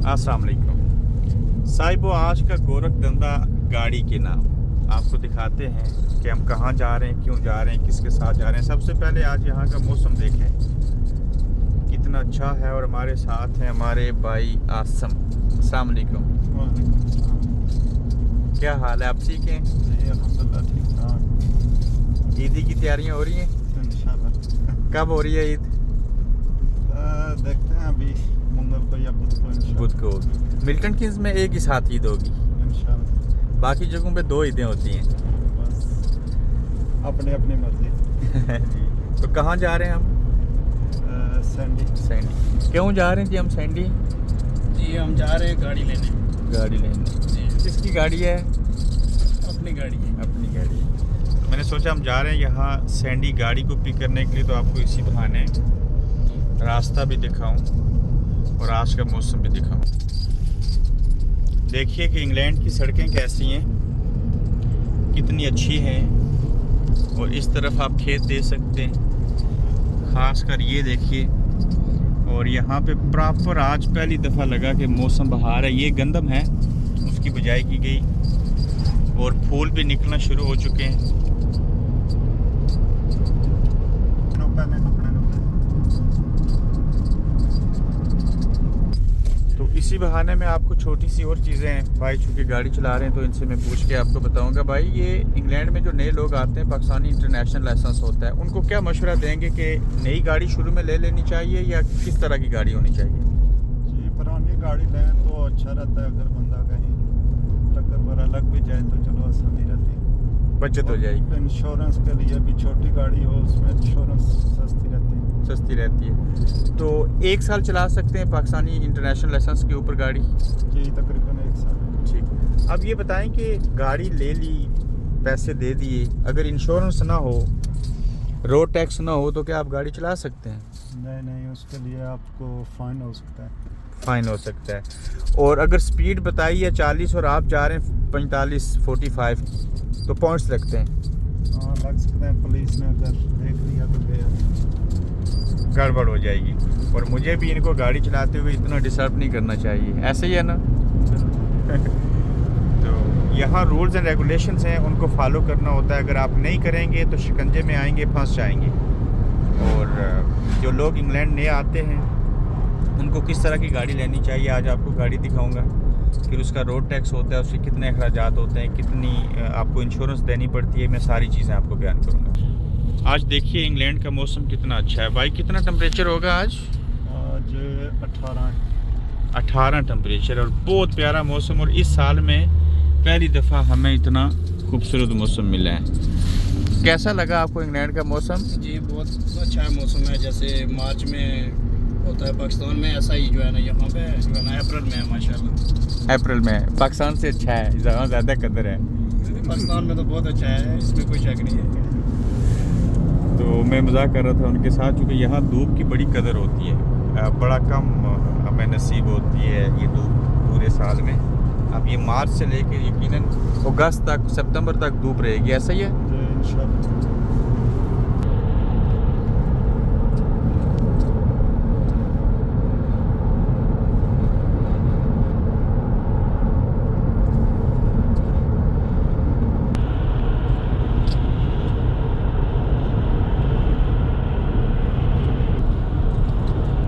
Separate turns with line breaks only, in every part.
अस्सलाम वालेकुम साहिबो। आज का गोरखधंधा गाड़ी के नाम आपको दिखाते हैं कि हम कहाँ जा रहे हैं, क्यों जा रहे हैं, किसके साथ जा रहे हैं। सबसे पहले आज यहाँ का मौसम देखें कितना अच्छा है और हमारे साथ हैं हमारे भाई आसम। अस्सलाम वालेकुम। क्या हाल है, आप ठीक हैं?
अल्हम्दुलिल्लाह ठीक ठाक।
ईदी की तैयारियाँ हो रही हैं?
इंशाल्लाह।
कब हो रही है ईद?
देखते हैं अभी मंगल को या बुध को इंशाल्लाह।
बुध को होगी। मिल्टन किंग्स में एक ही साथ ईद होगी,
इंशाल्लाह।
बाकी जगहों पे 2 ईदें होती हैं।
बस अपनी अपनी मर्जी।
जी, तो कहाँ जा रहे हैं हम? सैंडी। क्यों जा रहे हैं जी हम सैंडी?
जी हम जा रहे हैं गाड़ी लेने।
गाड़ी लेने।
जी
किसकी गाड़ी है?
अपनी गाड़ी है।
अपनी गाड़ी है। तो मैंने सोचा हम जा रहे हैं यहाँ सैंडी गाड़ी को पिक करने के लिए, तो आपको इसी बहाने रास्ता भी दिखाऊं और आज का मौसम भी दिखाऊं। देखिए कि इंग्लैंड की सड़कें कैसी हैं, कितनी अच्छी हैं, और इस तरफ आप खेत दे सकते हैं। ख़ास कर ये देखिए, और यहाँ पे प्रॉपर आज पहली दफ़ा लगा कि मौसम बहार है। ये गंदम है, उसकी बिजाई की गई और फूल भी निकलना शुरू हो चुके हैं। तो इसी बहाने में आपको छोटी सी और चीज़ें, भाई चूँकि गाड़ी चला रहे हैं तो इनसे मैं पूछ के आपको बताऊंगा। भाई ये इंग्लैंड में जो नए लोग आते हैं, पाकिस्तानी इंटरनेशनल लाइसेंस होता है, उनको क्या मशवरा देंगे कि नई गाड़ी शुरू में ले लेनी चाहिए या किस तरह की गाड़ी होनी चाहिए?
जी पुरानी गाड़ी लें तो अच्छा रहता है। अगर बंदा कहीं टक्कर पर अलग भी जाए तो चलो आसानी रहती है,
बचत हो जाएगी।
इंश्योरेंस के लिए भी छोटी गाड़ी हो उसमें इंश्योरेंस सस्ती रहती है।
तो 1 साल चला सकते हैं पाकिस्तानी इंटरनेशनल लाइसेंस के ऊपर गाड़ी?
जी तकरीबन 1 साल।
ठीक। अब ये बताएं कि गाड़ी ले ली, पैसे दे दिए, अगर इंश्योरेंस ना हो, रोड टैक्स ना हो, तो क्या आप गाड़ी चला सकते हैं?
नहीं, उसके लिए आपको फाइन हो सकता है।
फाइन हो सकता है। और अगर स्पीड बताई है 40 और आप जा रहे हैं 45 तो पॉइंट्स लगते हैं?
हाँ लग सकते हैं। पुलिस ने अगर देख लिया तो
गड़बड़ हो जाएगी। और मुझे भी इनको गाड़ी चलाते हुए इतना डिस्टर्ब नहीं करना चाहिए, ऐसे ही है ना? तो यहाँ रूल्स एंड रेगुलेशंस हैं, उनको फॉलो करना होता है। अगर आप नहीं करेंगे तो शिकंजे में आएंगे, फंस जाएंगे। और जो लोग इंग्लैंड नए आते हैं उनको किस तरह की गाड़ी लेनी चाहिए, आज आपको गाड़ी दिखाऊंगा। फिर उसका रोड टैक्स होता है, उसके कितने अखराजात होते हैं, कितनी आपको इंश्योरेंस देनी पड़ती है, मैं सारी चीज़ें आपको बयान करूँगा। आज देखिए इंग्लैंड का मौसम कितना अच्छा है। भाई कितना टेम्परेचर होगा आज? 18 टेम्परेचर, और बहुत प्यारा मौसम। और इस साल में पहली दफ़ा हमें इतना खूबसूरत मौसम मिला है। कैसा लगा आपको इंग्लैंड का मौसम?
जी बहुत अच्छा मौसम है, जैसे मार्च में होता है पाकिस्तान में, ऐसा ही जो है ना यहाँ पे जो है ना अप्रैल में है माशाल्लाह।
अप्रैल में पाकिस्तान से अच्छा है, ज़्यादा कदर है।
पाकिस्तान में तो बहुत अच्छा है, इसमें कोई शक नहीं है।
तो मैं मजाक कर रहा था उनके साथ, क्योंकि यहाँ धूप की बड़ी कदर होती है, बड़ा कम हमें नसीब होती है ये धूप पूरे साल में। अब ये मार्च से लेकर यकीनन अगस्त तक, सितंबर तक धूप रहेगी, ऐसा ही है?
इंशाल्लाह।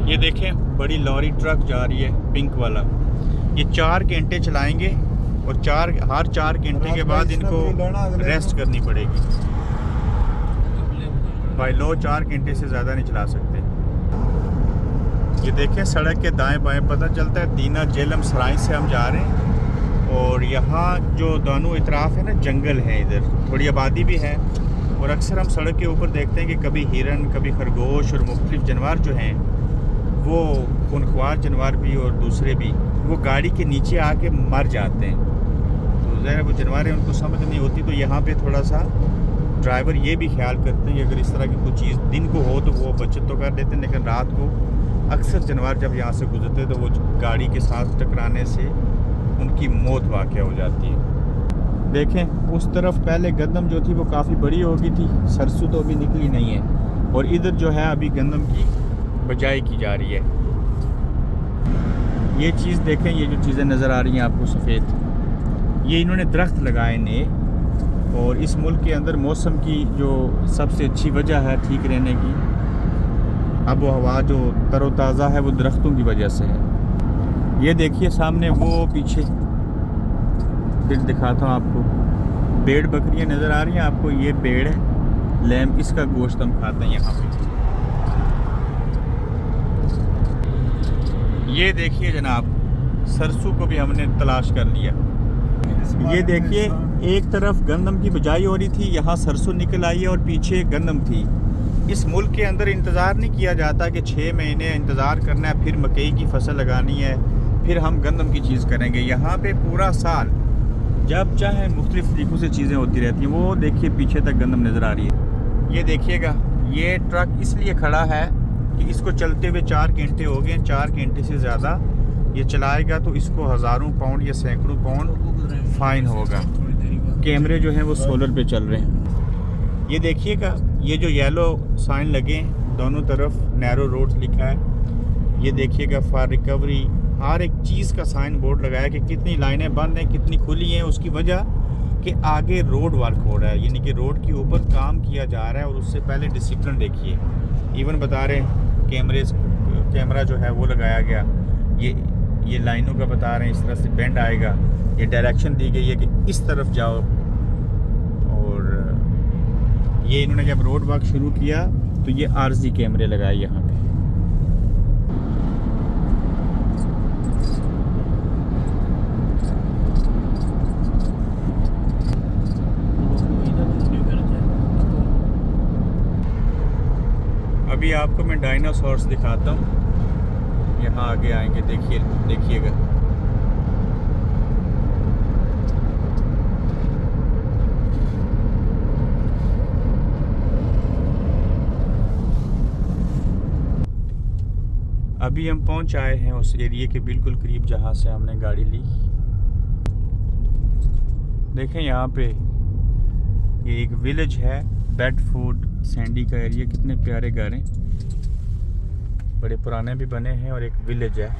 ये देखें बड़ी लॉरी ट्रक जा रही है, पिंक वाला। ये 4 घंटे चलाएंगे और हर 4 घंटे के बाद इनको रेस्ट करनी पड़ेगी। भाई लो 4 घंटे से ज़्यादा नहीं चला सकते। ये देखें सड़क के दाएं बाएं पता चलता है दीना जेलम सराय से हम जा रहे हैं। और यहाँ जो दोनों इतराफ़ है ना, जंगल है, इधर थोड़ी आबादी भी है। और अक्सर हम सड़क के ऊपर देखते हैं कि कभी हिरन, कभी खरगोश और मुख्तलिफ जानवर जो हैं, वो खूनख्वार जानवर भी और दूसरे भी, वो गाड़ी के नीचे आके मर जाते हैं। तो ज़ाहिर वो जानवर हैं, उनको समझ नहीं होती। तो यहाँ पे थोड़ा सा ड्राइवर ये भी ख्याल करते हैं कि अगर इस तरह की कोई चीज़ दिन को हो तो वो बचत तो कर देते हैं, लेकिन रात को अक्सर जानवर जब यहाँ से गुजरते हैं तो वो गाड़ी के साथ टकराने से उनकी मौत वाक़या हो जाती है। देखें उस तरफ पहले गंदम जो थी वो काफ़ी बड़ी हो गई थी, सरसों तो अभी निकली नहीं है, और इधर जो है अभी गंदम की बजाई की जा रही है। ये चीज़ देखें, ये जो चीज़ें नज़र आ रही हैं आपको सफ़ेद, ये इन्होंने दरख्त लगाए नए। और इस मुल्क के अंदर मौसम की जो सबसे अच्छी वजह है ठीक रहने की, अब वो हवा जो तरोताज़ा है वो दरख्तों की वजह से है। ये देखिए सामने वो पीछे, फिर दिखाता हूँ आपको, भेड़ बकरियाँ नज़र आ रही हैं आपको। ये भेड़ है, लैम्प, इसका गोश्त हम खाते हैं यहाँ पे। ये देखिए जनाब, सरसों को भी हमने तलाश कर लिया। ये देखिए, एक तरफ गंदम की बिजाई हो रही थी, यहाँ सरसों निकल आई है और पीछे गंदम थी। इस मुल्क के अंदर इंतज़ार नहीं किया जाता कि 6 महीने इंतज़ार करना है, फिर मकई की फसल लगानी है, फिर हम गंदम की चीज़ करेंगे। यहाँ पे पूरा साल जब चाहे मुख्तलिफ़ तरीक़ों से चीज़ें होती रहती हैं। वो देखिए पीछे तक गंदम नज़र आ रही है। ये देखिएगा, ये ट्रक इसलिए खड़ा है कि इसको चलते हुए 4 घंटे हो गए। 4 घंटे से ज़्यादा ये चलाएगा तो इसको हज़ारों पाउंड या सैकड़ों पाउंड फ़ाइन होगा। कैमरे जो हैं वो सोलर पे चल रहे हैं। ये देखिएगा, ये जो येलो साइन लगे हैं दोनों तरफ, नैरो रोड लिखा है। ये देखिएगा, फॉर रिकवरी, हर एक चीज़ का साइन बोर्ड लगाया कि कितनी लाइनें बंद हैं, कितनी खुली हैं। उसकी वजह कि आगे रोड वर्क हो रहा है, यानी कि रोड के ऊपर काम किया जा रहा है। और उससे पहले डिसिप्लिन देखिए, इवन बता रहे हैं कैमरा जो है वो लगाया गया। ये लाइनों का बता रहे हैं, इस तरह से बेंड आएगा। ये डायरेक्शन दी गई है कि इस तरफ जाओ। और ये इन्होंने जब रोड वर्क शुरू किया तो ये आरजी कैमरे लगाए यहाँ पे। अभी आपको मैं डायनासोर्स दिखाता हूँ, यहाँ आगे आएंगे, देखिएगा। अभी हम पहुँच आए हैं उस एरिया के बिल्कुल करीब जहाँ से हमने गाड़ी ली। देखें यहाँ पे ये एक विलेज है, बेडफोर्ड सैंडी का एरिया। कितने प्यारे घर हैं, बड़े पुराने भी बने हैं। और एक विलेज है,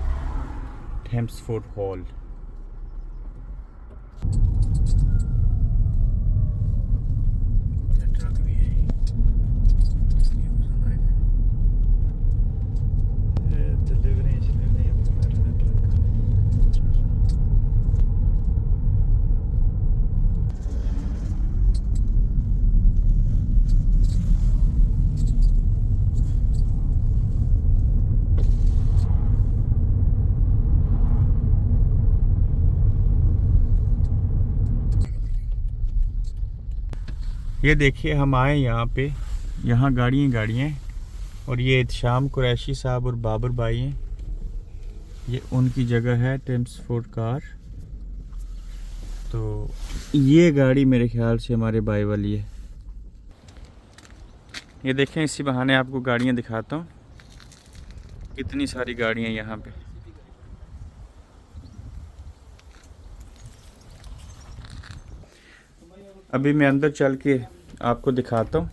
थेम्सफोर्ड हॉल।
ट्रक भी है,
ये देखिए, हम आए यहाँ पे, यहाँ गाड़ियाँ। और ये शाम कुरैशी साहब और बाबर भाई हैं, ये उनकी जगह है थेम्सफोर्ड कार। तो ये गाड़ी मेरे ख्याल से हमारे भाई वाली है। ये देखें, इसी बहाने आपको गाड़ियाँ दिखाता हूँ, कितनी सारी गाड़ियाँ यहाँ पे। अभी मैं अंदर चल के आपको दिखाता हूँ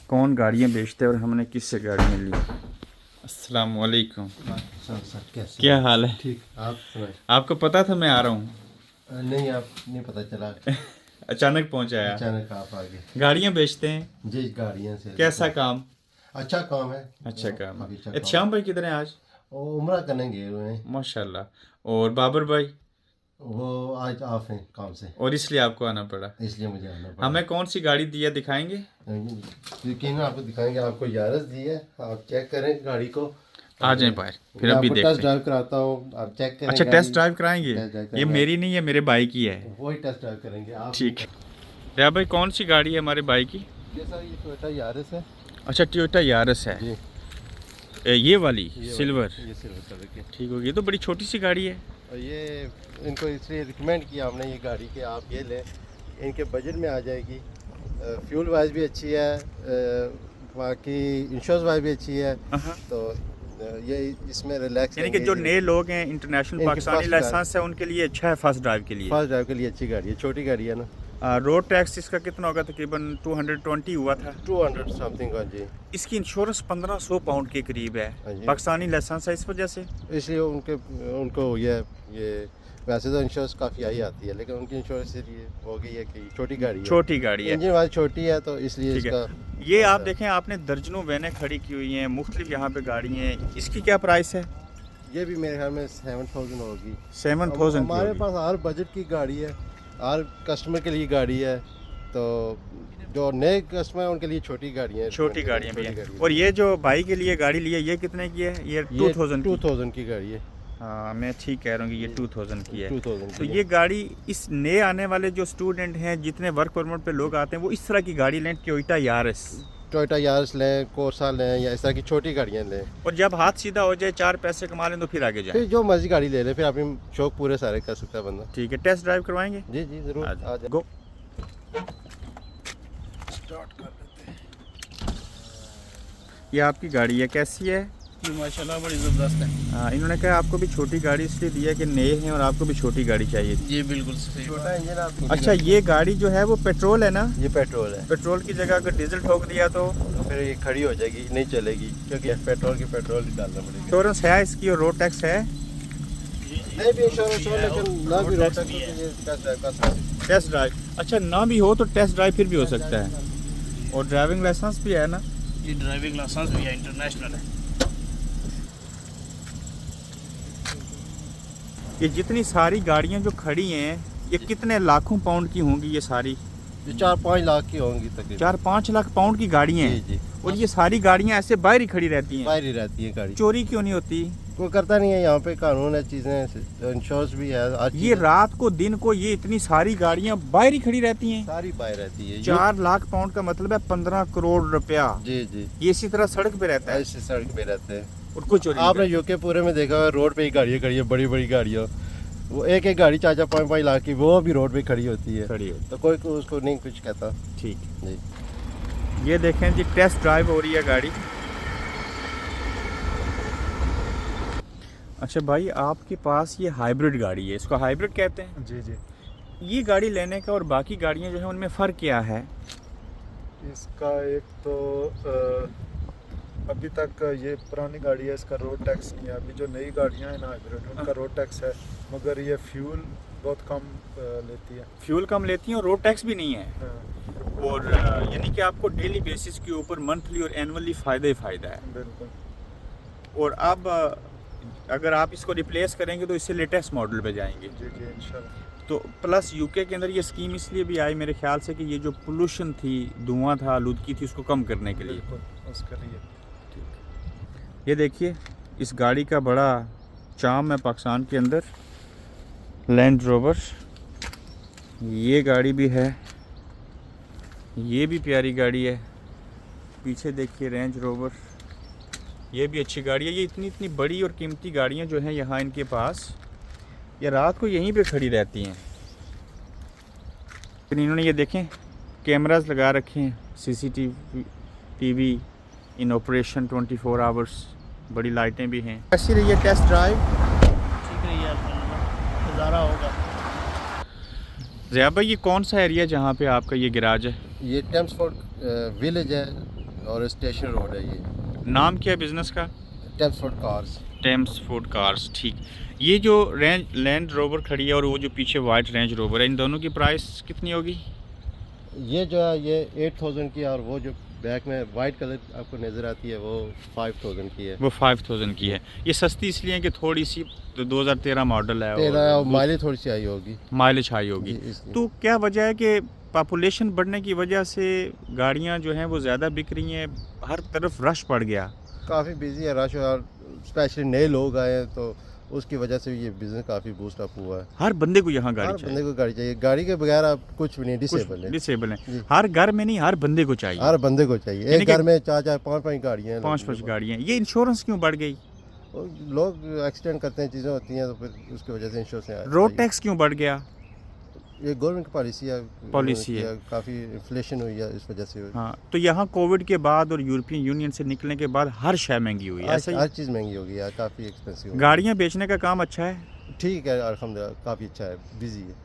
कौन गाड़ियाँ बेचते हैं और हमने किससे गाड़ियाँ ली। अस्सलाम वालेकुम।
सर कैसे?
क्या हाल है?
ठीक, आप सुनाए?
आपको पता था मैं आ रहा हूँ?
नहीं, आप नहीं पता चला।
अचानक पहुँचा आया।
अचानक आप आ गए।
गाड़ियाँ बेचते हैं
जी, गाड़ियाँ से।
कैसा काम?
अच्छा काम है।
अच्छा काम
अभी अच्छा
है।
काम
श्याम भाई किधर हैं आज?
वो उम्रा करने गए हुए हैं।
माशाल्लाह। और बाबर भाई?
वो आज ऑफ हैं काम से,
और इसलिए आपको आना पड़ा।
इसलिए मुझे आना पड़ा।
हमें कौन सी गाड़ी दिया दिखाएंगे?
यकीन आपको दिखाएंगे। आपको यारस दी है, आप चेक करें गाड़ी को।
आ जाएं बाहर, फिर अभी देखते
टेस्ट
हैं।
ड्राइव कराता हूँ, आप चेक करें।
अच्छा,
गाड़ी।
टेस्ट ड्राइव कराएंगे?
टेस्ट ड्राइव
ये
करेंगे।
मेरी नहीं है, मेरे भाई की है।
वही टेस्ट ड्राइव करेंगे आप।
ठीक है। रिया भाई, कौन सी गाड़ी है हमारे भाई की?
ये सर, ये टोयोटा यारिस है
अच्छा, टोयोटा यारिस है।
जी।
ये वाली सिल्वर।
ये सिल्वर कलर की।
ठीक होगी, ये तो बड़ी छोटी सी गाड़ी है।
और ये इनको इसलिए रिकमेंड किया हमने ये गाड़ी कि आप ये लें, इनके बजट में आ जाएगी। फ्यूल वाइज भी अच्छी है, बाकी इंश्योरेंस वाइज भी अच्छी है। तो ये इसमें रिलैक्स,
यानी कि जो नए लोग हैं, इंटरनेशनल पाकिस्तानी लाइसेंस है, उनके लिए अच्छा है फर्स्ट ड्राइव के लिए।
फर्स्ट ड्राइव के लिए अच्छी गाड़ी है। छोटी गाड़ी है ना,
रोड टैक्स इसका कितना होगा? तकरीबन 220 हुआ था।
200 समथिंग का जी।
इसकी इंश्योरेंस 1500 पाउंड के करीब
हाँ
है।
जी।
पाकिस्तानी लाइसेंस है इस वजह से।
इसलिए उनको ये वैसे तो इंश्योरेंस काफ़ी आई आती है, लेकिन उनकी इंश्योरेंस इसलिए हो गई है कि छोटी गाड़ी है,
छोटी गाड़ी है,
इंजन वाली छोटी है, तो इसलिए
ठीक
इसका
है। ये आप देखें, आपने दर्जनों वैनें खड़ी की हुई हैं, मुख्तलिफ यहाँ पे गाड़ी हैं। इसकी क्या प्राइस है?
ये भी मेरे ख्याल में 7000 होगी।
7000
हमारे पास हर बजट की गाड़ी है, हर कस्टमर के लिए गाड़ी है। तो जो नए कस्टमर हैं उनके लिए छोटी गाड़ी है,
छोटी गाड़ियाँ भी हैं। और ये जो भाई के लिए गाड़ी ली है, ये कितने की है? ये
2000 की गाड़ी है।
हाँ, मैं ठीक कह रहा हूँ कि ये 2000 की है।
2000
तो ये गाड़ी, इस नए आने वाले जो स्टूडेंट हैं, जितने वर्क परमिट पे लोग आते हैं, वो इस तरह की गाड़ी लें, टोयोटा यारिस।
टोयोटा यारिस लें, कोर्सा लें, या इस तरह की छोटी गाड़ियाँ लें।
और जब हाथ सीधा हो जाए, 4 पैसे कमा लें, तो फिर आगे जाए।
फिर जो मर्जी गाड़ी ले लें, फिर अपने शौक पूरे सारे कर सकता है बंदा।
ठीक है, टेस्ट ड्राइव करवाएंगे?
जी जी ज़रूर, आ जाए।
गो।
स्टार्ट कर लेते हैं।
ये आपकी गाड़ी है, कैसी है?
जी माशाल्लाह बड़ी ज़बरदस्त है।
इन्होंने कहा आपको भी छोटी गाड़ी इसलिए दी है कि नए हैं और आपको भी छोटी गाड़ी चाहिए।
जी बिल्कुल सही।
छोटा इंजन आप।
अच्छा, ये गाड़ी जो है वो पेट्रोल है ना?
ये पेट्रोल है।
पेट्रोल की जगह अगर डीजल ठोक दिया तो
फिर ये खड़ी हो जाएगी, नहीं चलेगी, क्योंकि पेट्रोल ही डालना पड़ेगा।
इंश्योरेंस है इसकी और रोड टैक्स है?
नहीं भी इंश्योरेंस हो, लेकिन ना भी रोड टैक्स हो तो ये टेस्ट ड्राइव कर सकते हैं।
टेस्ट ड्राइव, अच्छा ना भी हो तो टेस्ट ड्राइव फिर भी हो सकता है। और ड्राइविंग लाइसेंस भी है ना?
ये ड्राइविंग लाइसेंस भी है, इंटरनेशनल है।
ये जितनी सारी गाड़ियाँ जो खड़ी हैं, ये कितने लाखों पाउंड की होंगी ये सारी?
ये 4-5 लाख की होंगी तकरीबन।
4-5 लाख पाउंड की गाड़ियाँ
जी
हैं।
जी।
और ये सारी गाड़ियाँ ऐसे बाहर ही खड़ी रहती हैं,
बाहर ही रहती है गाड़ी।
चोरी क्यों नहीं होती?
कोई करता नहीं है, यहाँ पे कानून है, चीज़ें, इंश्योरेंस भी है, हर
ये
चीज़
रात को दिन को ये इतनी सारी गाड़ियाँ बाहर ही खड़ी रहती हैं।
सारी बाहर रहती है।
4 लाख पाउंड का मतलब है 15 करोड़ रुपया।
जी जी।
ये इसी तरह सड़क पे रहता है
ऐसे सड़क पे रहते हैं।
और कुछ चोरी
आपने
नहीं
यूके पूरे में देखा होगा, रोड पे ही गाड़ियाँ खड़ी है, बड़ी बड़ी गाड़ियाँ। वो एक एक गाड़ी 4-5 लाख की, वो भी रोड पे खड़ी होती है,
खड़ी है।
तो कोई उसको नहीं कुछ कहता।
ठीक।
जी।
ये देखें जी, टेस्ट ड्राइव हो रही है गाड़ी। अच्छा भाई, आपके पास ये हाइब्रिड गाड़ी है, इसको हाइब्रिड कहते हैं?
जी जी।
ये गाड़ी लेने का और बाकी गाड़ियाँ जो है उनमें फ़र्क क्या है?
इसका एक तो अभी तक ये पुरानी गाड़ी है, इसका रोड टैक्स नहीं है। अभी जो नई गाड़ियाँ हैं ना हाइब्रिड, उनका रोड टैक्स है, मगर ये फ्यूल बहुत कम लेती है।
फ्यूल कम लेती हैं और रोड टैक्स भी नहीं है।
हाँ,
और यानी कि आपको डेली बेसिस के ऊपर मंथली और एनुअली फ़ायदा ही फ़ायदा है।
बिल्कुल।
और अब अगर आप इसको रिप्लेस करेंगे तो इससे लेटेस्ट मॉडल पे जाएंगे।
जी जी इंशाल्लाह।
तो प्लस यूके के अंदर ये स्कीम इसलिए भी आई मेरे ख्याल से कि ये जो पोल्यूशन थी, धुआं था, आलूदगी थी, उसको कम करने के लिए।
बिल्कुल उसके लिए।
ये देखिए, इस गाड़ी का बड़ा चाम है पाकिस्तान के अंदर। लैंड रोवर, ये गाड़ी भी है, ये भी प्यारी गाड़ी है। पीछे देखिए रेंज रोवर, ये भी अच्छी गाड़ी है। ये इतनी इतनी बड़ी और कीमती गाड़ियाँ जो हैं यहाँ इनके पास, ये रात को यहीं पे खड़ी रहती हैं। फिर इन्होंने ये देखें कैमरास लगा रखे हैं, CCTV इन ऑपरेशन 24 आवर्स, बड़ी लाइटें भी हैं। कैसी रही है टेस्ट ड्राइव?
ठीक है यार, नज़ारा होगा।
ज़िया भाई, ये कौन सा एरिया है जहाँ पे आपका ये गैराज है?
ये टेम्सफोर्ड विलेज है और स्टेशन रोड है। ये
नाम क्या है बिज़नेस का?
Chelmsford cars.
टेम्सफोर्ड कार्स, ठीक। ये जो लैंड रोवर खड़ी है और वो जो पीछे वाइट रेंज रोवर है, इन दोनों की प्राइस कितनी होगी?
ये जो है ये 8000 की है, और वो जो बैक में वाइट कलर आपको नज़र आती है वो 5000 की है।
वो 5000 की है। ये सस्ती इसलिए है कि थोड़ी सी 2013 मॉडल है
तेरा
और
माइलेज थोड़ी सी आई होगी।
माइलेज हाई होगी।
जी, इसलिए।
तो क्या वजह है कि पॉपुलेशन बढ़ने की वजह से गाड़ियाँ जो हैं वो ज़्यादा बिक रही हैं, हर तरफ रश पड़ गया?
काफ़ी बिजी है, रश, और स्पेशली नए लोग आए हैं, तो उसकी वजह से ये बिज़नेस काफ़ी बूस्ट अप हुआ है।
हर बंदे को यहाँ गाड़ी
हर
चाहिए।
बंदे को गाड़ी चाहिए, गाड़ी के बगैर आप कुछ भी नहीं, डिसेबल है।
डिसेबल है,
जी।
हर घर में नहीं, हर बंदे को चाहिए।
हर बंदे को चाहिए।
यानी
एक
कि
घर में 4-4 5-5 गाड़ियाँ हैं।
5-5 गाड़ियाँ। ये इंश्योरेंस क्यों बढ़ गई?
और लोग एक्सीडेंट करते हैं, चीज़ें होती हैं, तो फिर उसकी वजह से इंश्योरेंस।
रोड टैक्स क्यों बढ़ गया?
ये गवर्नमेंट की पॉलिसी है।
पॉलिसी है।
काफ़ी इन्फ्लेशन हुई है, इस वजह से।
हाँ, तो यहाँ कोविड के बाद और यूरोपियन यूनियन से निकलने के बाद हर शय महंगी हुई है, ऐसा ही?
हर चीज़ महंगी हो गई है, काफ़ी एक्सपेंसिव।
गाड़ियाँ बेचने का काम अच्छा है?
ठीक है अल्हम्दुलिल्लाह, काफ़ी अच्छा है, बिजी है।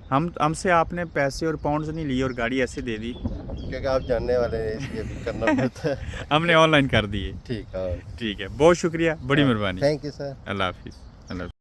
हमसे आपने पैसे और पाउंड्स नहीं लिए और गाड़ी ऐसे दे दी।
क्योंकि आप जानने वाले हैं इसलिए भी करना पड़ता है।
हमने ऑनलाइन कर दिए।
ठीक है,
ठीक है, बहुत शुक्रिया, बड़ी मेहरबानी।
Thank you sir.
अल्लाह हाफिज़। अल्लाह